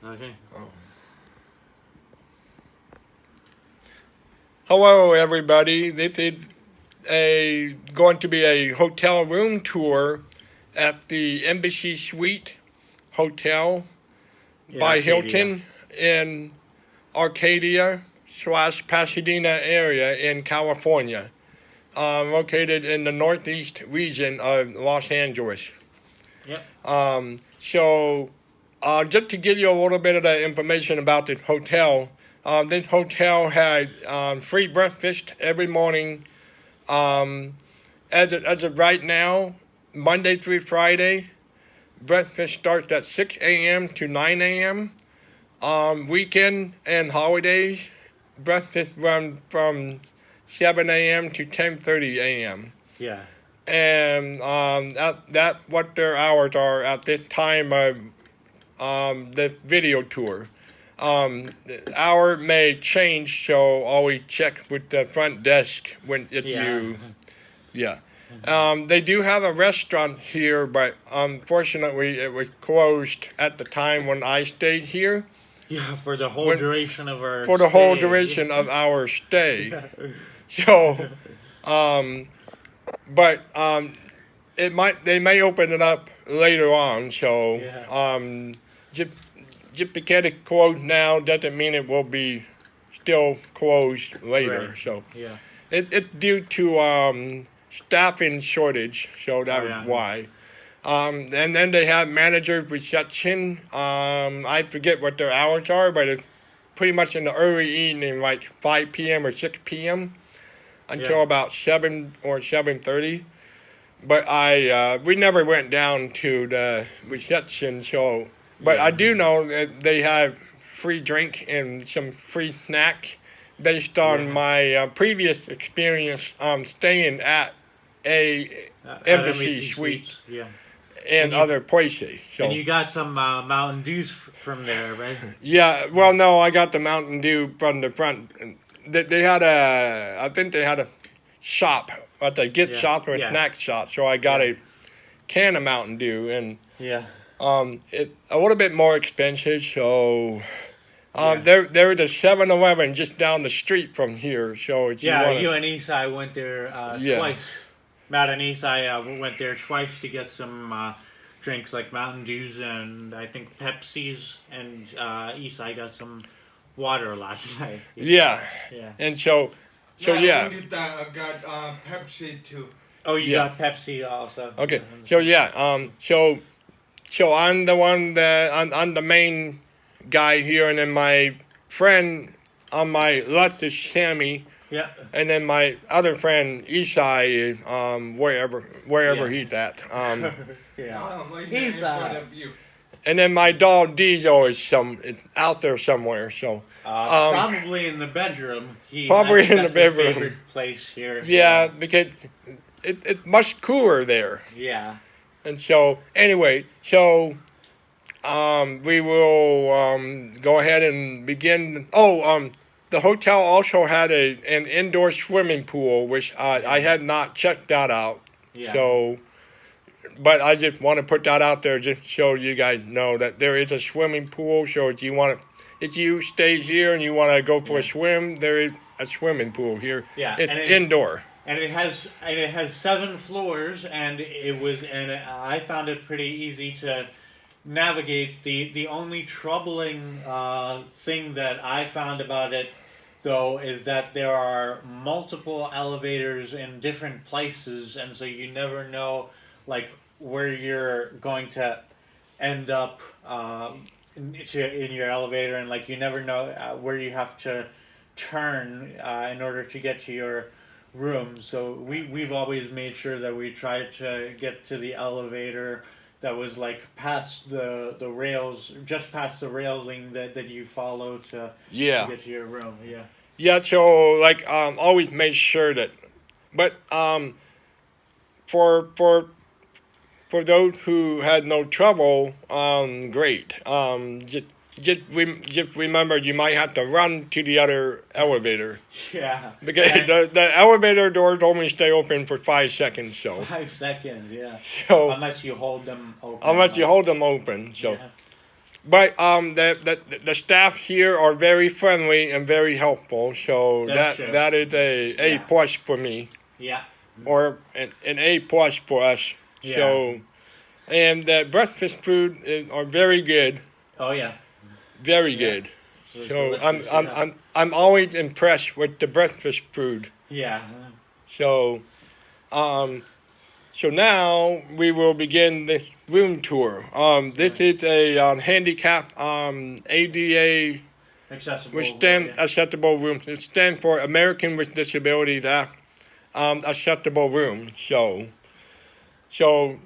Okay. Hello, everybody. This is going to be a hotel room tour at the Embassy Suite Hotel by Arcadia. Hilton in Arcadia / Pasadena area in California, located in the northeast region of Los Angeles. Yep. Just to give you a little bit of the information about this hotel has free breakfast every morning. As of right now, Monday through Friday, breakfast starts at 6 a.m. to 9 a.m. Weekend and holidays, breakfast runs from 7 a.m. to 10:30 a.m. Yeah. And that's what their hours are at this time of the video tour. The hour may change, so always check with the front desk when it's you. Yeah. They do have a restaurant here, but unfortunately it was closed at the time when I stayed here. Yeah, for the whole duration of our For the whole duration of our stay. So, but they may open it up later on. So, just because it's closed now doesn't mean it will be still closed later. Right. So, Yeah. it's due to staffing shortage. So that's why. And then they have manager reception. I forget what their hours are, but it's pretty much in the early evening, like 5 p.m. or 6 p.m. until about 7 or 7:30. But we never went down to the reception, so. But I do know that they have free drink and some free snack based on my previous experience staying at a embassy suite. Yeah. And other places. So. And you got some Mountain Dews from there, right? Yeah, well, no, I got the Mountain Dew from the front. They had I think they had a shop, like a gift shop or a snack shop. So I got a can of Mountain Dew, and it's a little bit more expensive. So there is a 7-Eleven just down the street from here. So if you and Isai went there twice. Matt and Isai went there twice to get some drinks like Mountain Dews and I think Pepsi's, and Isai got some water last night. Yeah. And so I got Pepsi too. Oh, you got Pepsi also. Okay. So I'm the one that I'm the main guy here, and then my friend on my left is Sammy. Yeah. And then my other friend Isai, wherever he's at. He's And then my dog Diesel is out there somewhere. So probably in the bedroom. Probably in the bedroom. His favorite place here. Yeah, because it's much cooler there. Yeah. And so anyway, we will go ahead and begin. The hotel also had an indoor swimming pool, which I had not checked that out. Yeah. So, but I just want to put that out there just so you guys know that there is a swimming pool. So if you stay here and you want to go for a swim, there is a swimming pool here. Yeah, it's indoor. And it has 7 floors, and I found it pretty easy to navigate. The only troubling thing that I found about it, though, is that there are multiple elevators in different places, and so you never know like where you're going to end up in your elevator, and like you never know where you have to turn in order to get to your room. So we've always made sure that we try to get to the elevator that was like past the rails, just past the railing that you follow to get to your room. Yeah, so like always make sure that, but for those who had no trouble, great. Just remember you might have to run to the other elevator. Yeah. Because the elevator doors only stay open for 5 seconds. So 5 seconds, yeah. So unless you hold them open. Unless you hold them open. So, But the staff here are very friendly and very helpful, so That's true. that is a plus for me, Yeah. or an A plus for us. Yeah. So, and the breakfast food are very good, Oh yeah. very Yeah. good. It was So delicious, I'm always impressed with the breakfast food. yeah. So, so now we will begin this room tour. This is a handicap ADA Accessible. acceptable room. It stands for American with Disabilities Act acceptable room. So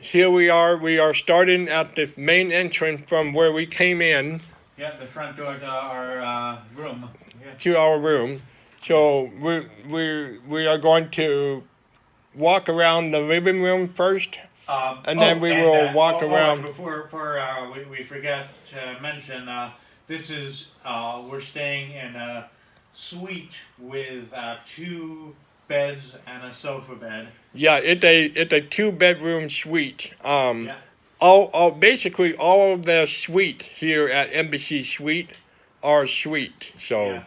here we are. We are starting at the main entrance from where we came in Yeah, the front door to our room. Yeah. to our room. So we are going to walk around the living room first, and then we will walk around. Before we forget to mention, this is we're staying in a suite with 2 beds and a sofa bed. Yeah, it's a 2-bedroom suite. Yeah. Basically all of the suite here at Embassy Suite are suite. So,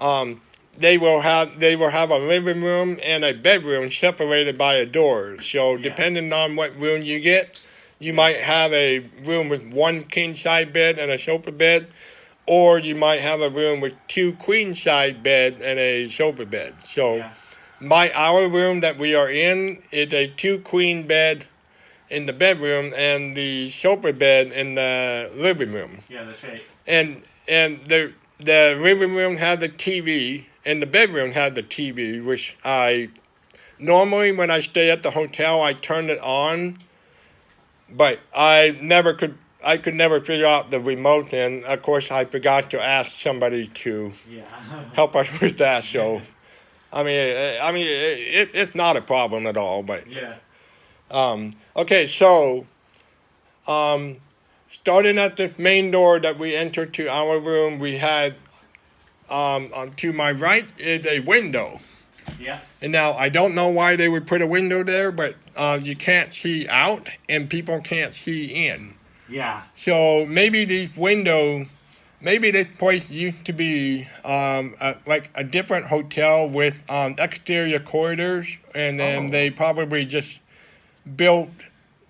Yeah. they will have a living room and a bedroom separated by a door. So depending on what room you get, you might have a room with 1 king size bed and a sofa bed, or you might have a room with 2 queen size bed and a sofa bed. So our room that we are in is a 2 queen bed in the bedroom and the sofa bed in the living room. Yeah, that's right. And the living room had the TV, and the bedroom had the TV, which I normally when I stay at the hotel I turn it on, but I could never figure out the remote, and of course I forgot to ask somebody to help us with that. So, I mean, it's not a problem at all. But okay, so starting at the main door that we entered to our room, we had to my right is a window. Yeah. And now I don't know why they would put a window there, but you can't see out and people can't see in. Yeah. So maybe this place used to be like a different hotel with exterior corridors, and then they probably just built.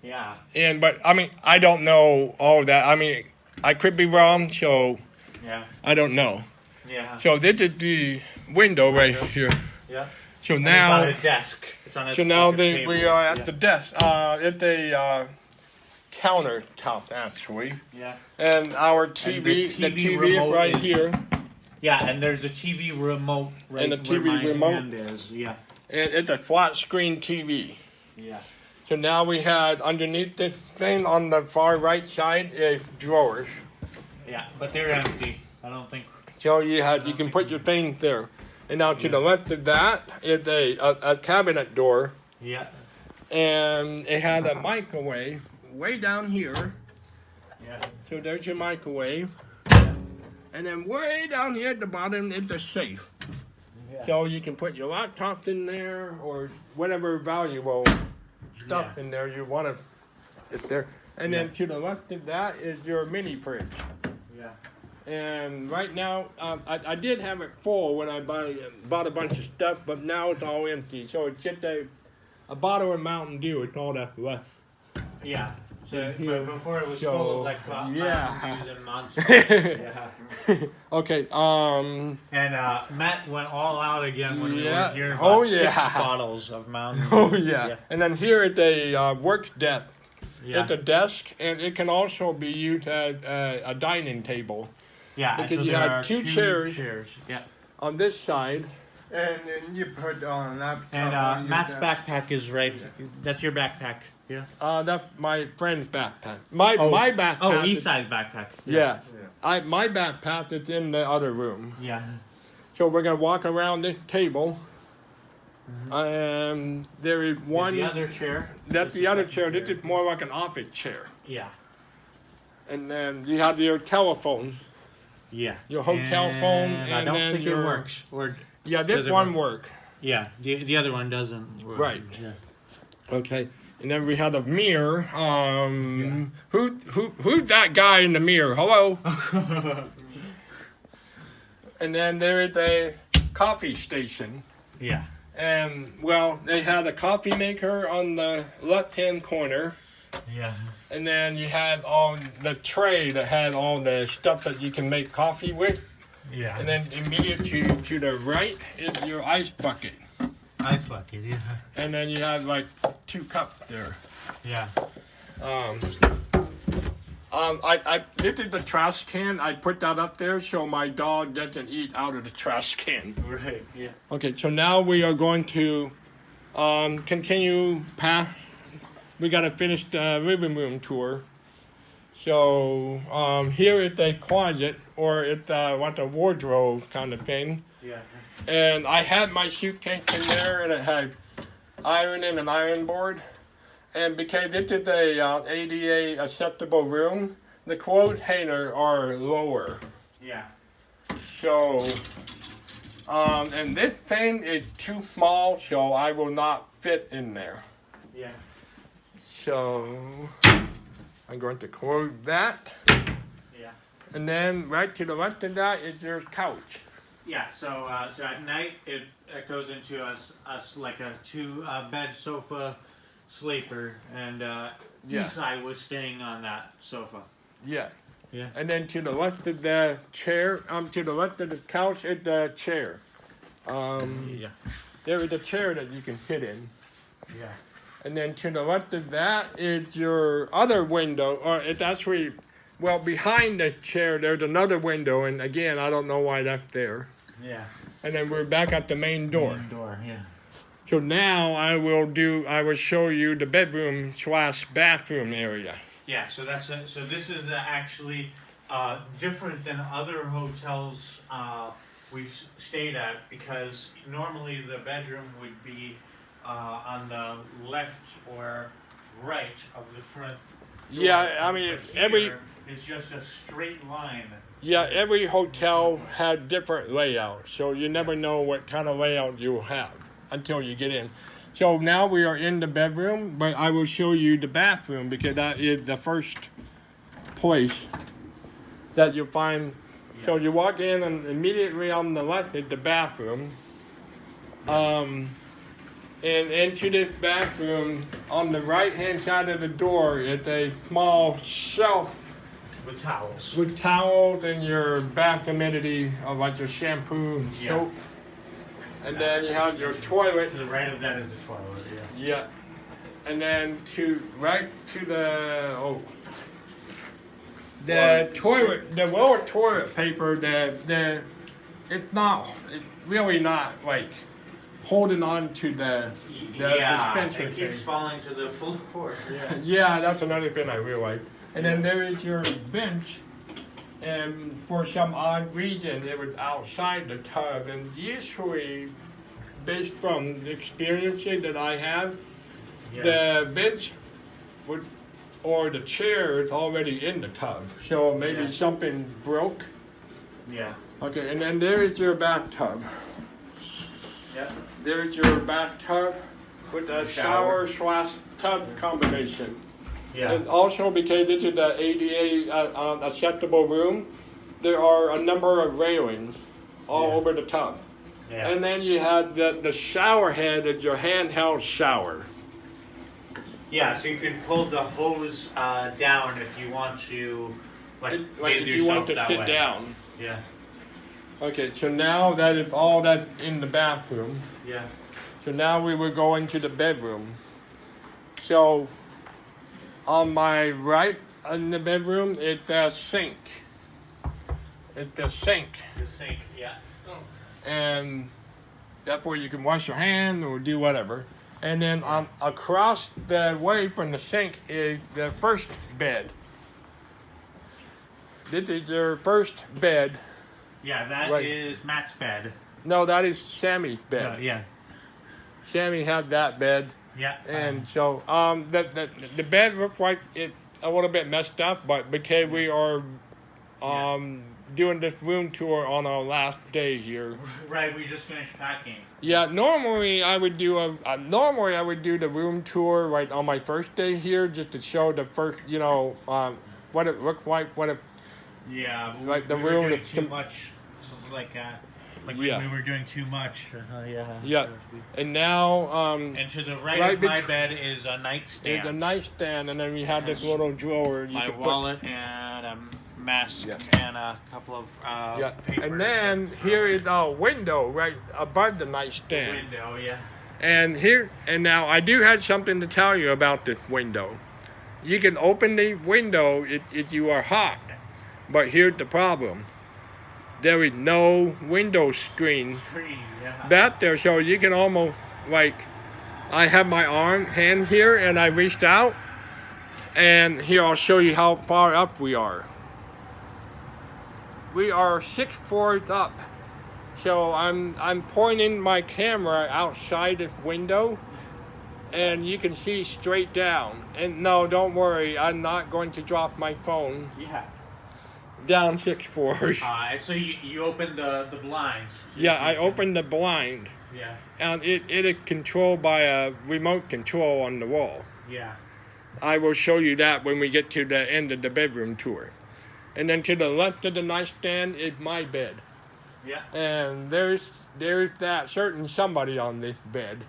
Yeah. But I mean, I don't know all of that. I mean, I could be wrong, so I don't know. Yeah. So this is the window right here. Yeah. So now it's on a desk. It's on a, so now like a table. we are at the desk. It's a countertop actually. Yeah. And our TV, the TV is right here. Yeah, and there's a TV remote right and the TV where my remote hand is. Yeah. And it's a flat screen TV. Yeah. So now we had underneath the thing on the far right side is drawers. Yeah, but they're empty. I don't think. So you can put your things there. And now to the left of that is a cabinet door. Yeah. And it had a microwave way down here. Yeah. So there's your microwave. And then way down here at the bottom is a safe. Yeah. So you can put your laptops in there or whatever valuable stuff in there you want to. It's there. And then to the left of that is your mini fridge. Yeah. And right now, I did have it full when I bought a bunch of stuff, but now it's all empty. So it's just a bottle of Mountain Dew. It's all that's left. Yeah. So, but before it was full of like Mountain Dews and Monsters. Yeah. Okay. And Matt went all out again when we were here about 6 bottles of Mountain Dew. Oh yeah. And then here at the work desk. Yeah. It's a desk, and it can also be used as a dining table. Yeah, because so you there have are 2 chairs. Yeah. On this side. And then you put on that. And Matt's backpack is right. That's your backpack. Yeah. That's my friend's backpack. My backpack. Oh, Eastside's backpack. Yeah. My backpack is in the other room. Yeah. So we're gonna walk around this table. There is one. The other chair. That's the other chair. This is more like an office chair. Yeah. And then you have your telephone. Yeah. Your hotel phone. And I don't then think it works. Or this one works. Yeah. The other one doesn't work. Right. Yeah. Okay. And then we had a mirror. Who's that guy in the mirror? Hello. And then there is a coffee station. Yeah. And well, they had a coffee maker on the left-hand corner. Yeah. And then you had all the tray that had all the stuff that you can make coffee with. Yeah. And then immediately to the right is your ice bucket. Ice bucket, yeah. And then you have like 2 cups there. Yeah. This is the trash can. I put that up there so my dog doesn't eat out of the trash can. Right, yeah. Okay, so now we are going to continue past. We got to finish the living room tour. So here is a closet, or it's what a wardrobe kind of thing. Yeah. And I had my suitcase in there, and it had iron and an iron board. And because this is a ADA acceptable room, the clothes hanger are lower. Yeah. So, and this thing is too small, so I will not fit in there. Yeah. So, I'm going to close that. Yeah. And then right to the left of that is your couch. Yeah, so at night it goes into us like a 2-bed sofa sleeper, and Yeah. Isai was staying on that sofa. Yeah. Yeah. And then to the left of the chair, to the left of the couch is the chair. Yeah. There is a chair that you can fit in. Yeah. And then to the left of that is your other window, or it's actually, well, behind the chair there's another window, and again, I don't know why that's there. Yeah. And then we're back at the main door. Main door, yeah. So now I will show you the bedroom / bathroom area. Yeah, so so this is actually different than other hotels we've stayed at, because normally the bedroom would be on the left or right of the front door. Yeah, I mean, it's just a straight line. Yeah, every hotel had different layouts, so you never know what kind of layout you will have until you get in. So now we are in the bedroom, but I will show you the bathroom, because that is the first place that you'll find. Yeah. So you walk in, and immediately on the left is the bathroom. And into this bathroom, on the right-hand side of the door is a small shelf with towels. With towels and your bath amenity, like your shampoo and soap. And then you have your toilet. To the right of that is the toilet, yeah. Yeah. And then right to the toilet, the lower toilet paper, it's really not like holding on to the dispenser. It keeps falling to the floor. Yeah. Yeah, that's another thing I realized. And then there is your bench, and for some odd reason it was outside the tub. And usually, based from the experiences that I have, the bench or the chair is already in the tub. So maybe something broke. Yeah. Okay, and then there is your bathtub. Yeah. There's your bathtub with a shower / tub combination. Yeah. And also, because this is the ADA acceptable room, there are a number of railings all over the tub. Yeah. And then you have the shower head as your handheld shower. Yeah, so you can pull the hose down if you want to, like if you want to sit down. Yeah. Okay, so now that is all that in the bathroom. Yeah. So now we will go into the bedroom. So on my right in the bedroom, it's a sink. It's the sink. The sink, yeah. And that's where you can wash your hands or do whatever. And then across the way from the sink is the first bed. This is your first bed. Yeah, that is Matt's bed. No, that is Sammy's bed. Yeah. Sammy had that bed. Yeah. And so the bed looked like it a little bit messed up, but because we are doing this room tour on our last day here. Right, we just finished packing. Yeah, normally I would do the room tour right on my first day here, just to show the first, what it looked like, Yeah, like the we room. were doing too much, like Yeah. we were doing too much. Yeah. Yeah, and now And to the right, Right of my bet- bed is a nightstand. there's a nightstand, and then we had this little drawer. You My could put- wallet and a mask Yeah. and a couple of Yeah, papers. and then here is a window right above the nightstand. Window, yeah. And now I do have something to tell you about this window. You can open the window if you are hot, but here's the problem. There is no window screen Screen, yeah. back there, so you can almost, I have my hand here, and I reached out, and here I'll show you how far up we are. We are 6 floors up. So I'm pointing my camera outside the window, and you can see straight down. And no, don't worry, I'm not going to drop my phone Yeah. down 6 floors. So you opened the blinds. Yeah, I opened the blind, Yeah. and it is controlled by a remote control on the wall. Yeah. I will show you that when we get to the end of the bedroom tour. And then to the left of the nightstand is my bed. Yeah. And there's that certain somebody on this bed.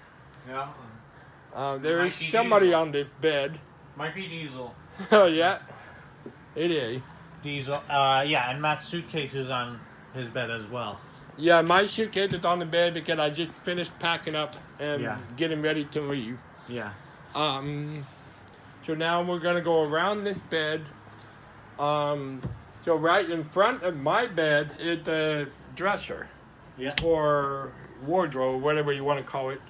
Yeah. There is Might be somebody Diesel. on this bed. Might be Diesel. Oh yeah, it is. Diesel. Yeah, and Matt's suitcase is on his bed as well. Yeah, my suitcase is on the bed because I just finished packing up and Yeah. getting ready to leave. Yeah. So now we're gonna go around this bed. So right in front of my bed is the dresser Yeah. or wardrobe, whatever you want to call it.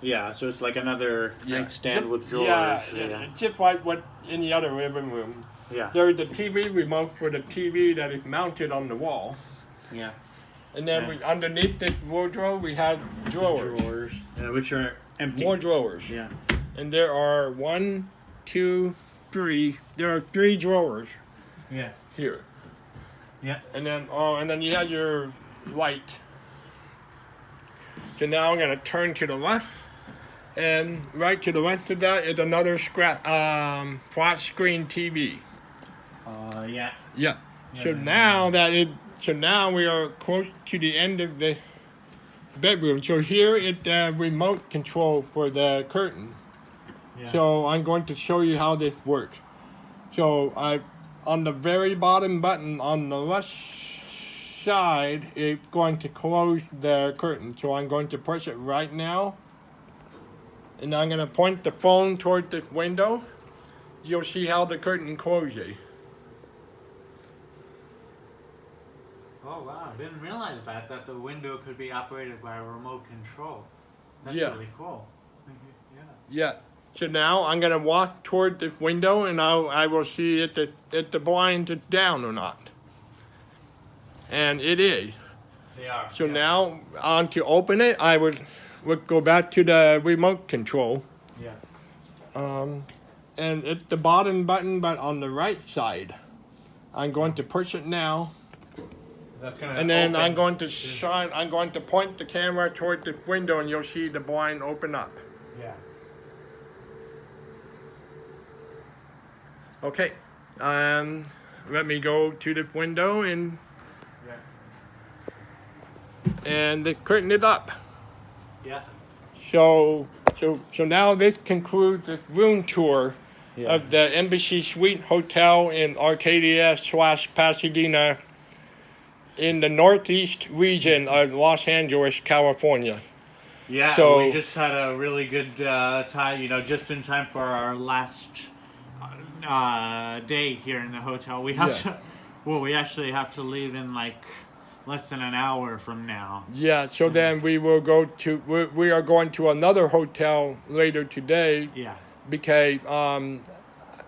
Yeah. So it's like another nightstand Just- with drawers. Yeah, Yeah. it's just like what in the other living room. Yeah. There's the TV remote for the TV that is mounted on the wall. Yeah. And then Yeah. we underneath this wardrobe we have drawers. Which are empty. More drawers. Yeah. And there are 1, 2, 3. There are 3 drawers Yeah. here. Yeah. And then you have your light. So now I'm gonna turn to the left, and right to the left of that is another flat screen TV. Yeah. Yeah. So Yeah. now we are close to the end of the bedroom. So here is the remote control for the curtain. Yeah. So I'm going to show you how this works. So on the very bottom button on the left side, it's going to close the curtain. So I'm going to push it right now. And I'm going to point the phone toward the window. You'll see how the curtain closes. Oh wow! I didn't realize that the window could be operated by a remote control. That's Yeah. really cool. Yeah. Yeah. So now I'm going to walk toward the window, and I will see if the blind is down or not. And it is. They are. So yeah. now, to open it, I would go back to the remote control. Yeah. And it's the bottom button, but on the right side. I'm going to push it now, That's gonna. and then open. I'm going to point the camera toward the window, and you'll see the blind open up. Yeah. Okay. Let me go to the window, and Yeah. the curtain is up. Yeah. So now this concludes the room tour Yeah. of the Embassy Suite Hotel in Arcadia / Pasadena in the northeast region of Los Angeles, California. Yeah. So- we just had a really good time. Just in time for our last day here in the hotel. We have Yeah. to. Well, we actually have to leave in like less than an hour from now. Yeah, so then we are going to another hotel later today Yeah. because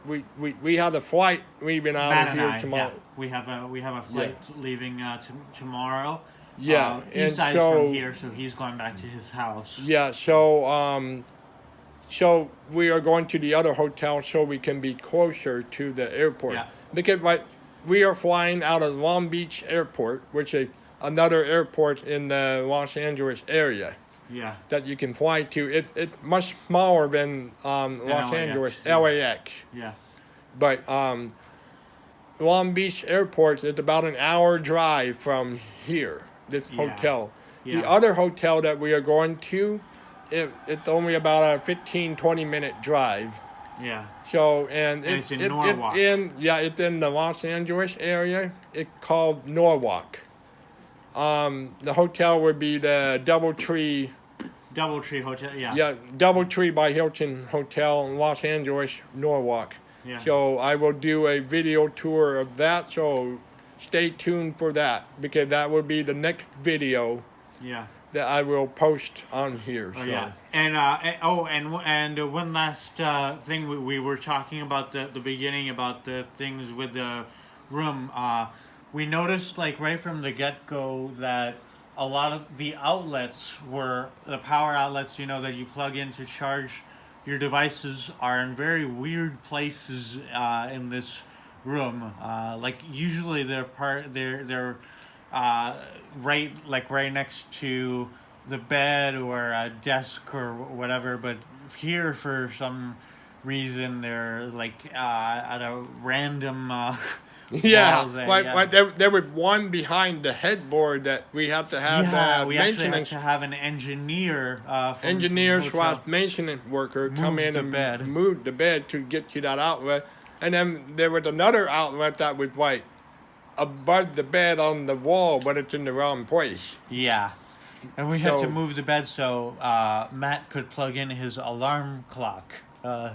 we have a flight leaving out Matt of and here I, tomorrow. yeah, we have a flight leaving tomorrow. Yeah, and Esai's so from here, so he's going back to his house. yeah, so we are going to the other hotel so we can be closer to the airport. Yeah. Because we are flying out of Long Beach Airport, which is another airport in the Los Angeles area Yeah. that you can fly to. It's much smaller than Los LAX, Angeles, yeah. LAX. Yeah. But Long Beach Airport is about an hour drive from here, this Yeah. hotel. Yeah. The other hotel that we are going to, it's only about a 15, 20-minute drive. Yeah. So, and And it's in Norwalk. It's in the Los Angeles area. It's called Norwalk. The hotel would be the Doubletree Hotel. Yeah. Yeah, Doubletree by Hilton Hotel in Los Angeles, Norwalk. Yeah. So I will do a video tour of that. So stay tuned for that because that will be the next video Yeah. that I will post on here. Oh So. yeah. And one last thing we were talking about the beginning about the things with the room. We noticed like right from the get-go that a lot of the outlets were the power outlets, you know, that you plug in to charge your devices are in very weird places in this room. Like usually they're right next to the bed or a desk or whatever, but here for some reason they're like at a random Yeah, walls there, like there was one behind the headboard that we have to have we actually had maintenance to have an engineer from engineer the hotel. / maintenance worker come Move in the and bed. move the bed to get you that outlet. And then there was another outlet that was like above the bed on the wall, but it's in the wrong place. Yeah. And we had to So- move the bed so Matt could plug in his alarm clock. Yeah.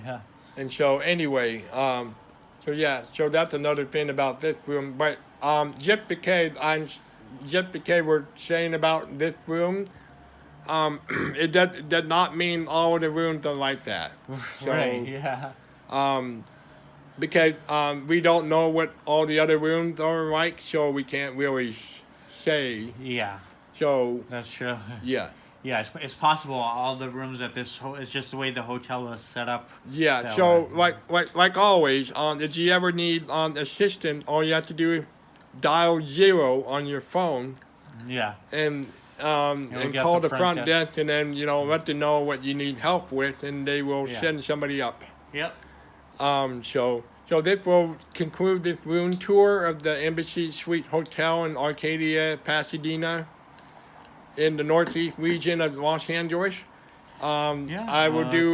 Yeah. And so anyway, so that's another thing about this room. But just because we're saying about this room, it does not mean all of the rooms are like that. So, Right, yeah. Because we don't know what all the other rooms are like, so we can't really say. Yeah, So that's true. yeah. Yeah, it's possible all the rooms at this it's just the way the hotel is set up. Yeah, that so way. like always, if you ever need assistance, all you have to do is dial 0 on your phone Yeah. and we'll get call the the front front desk. desk and then let them know what you need help with and they will Yeah. send somebody up. Yep. So this will conclude this room tour of the Embassy Suite Hotel in Arcadia, Pasadena, in the northeast region of Los Angeles. I will do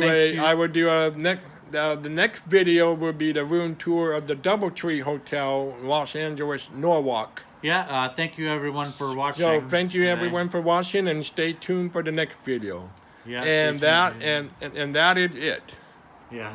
the next video will be the room tour of the Doubletree Hotel, Los Angeles, Norwalk. Yeah, thank you everyone for watching. So thank you today. everyone for watching and stay tuned for the next video. Yeah, And stay that tuned. and that is it. Yeah.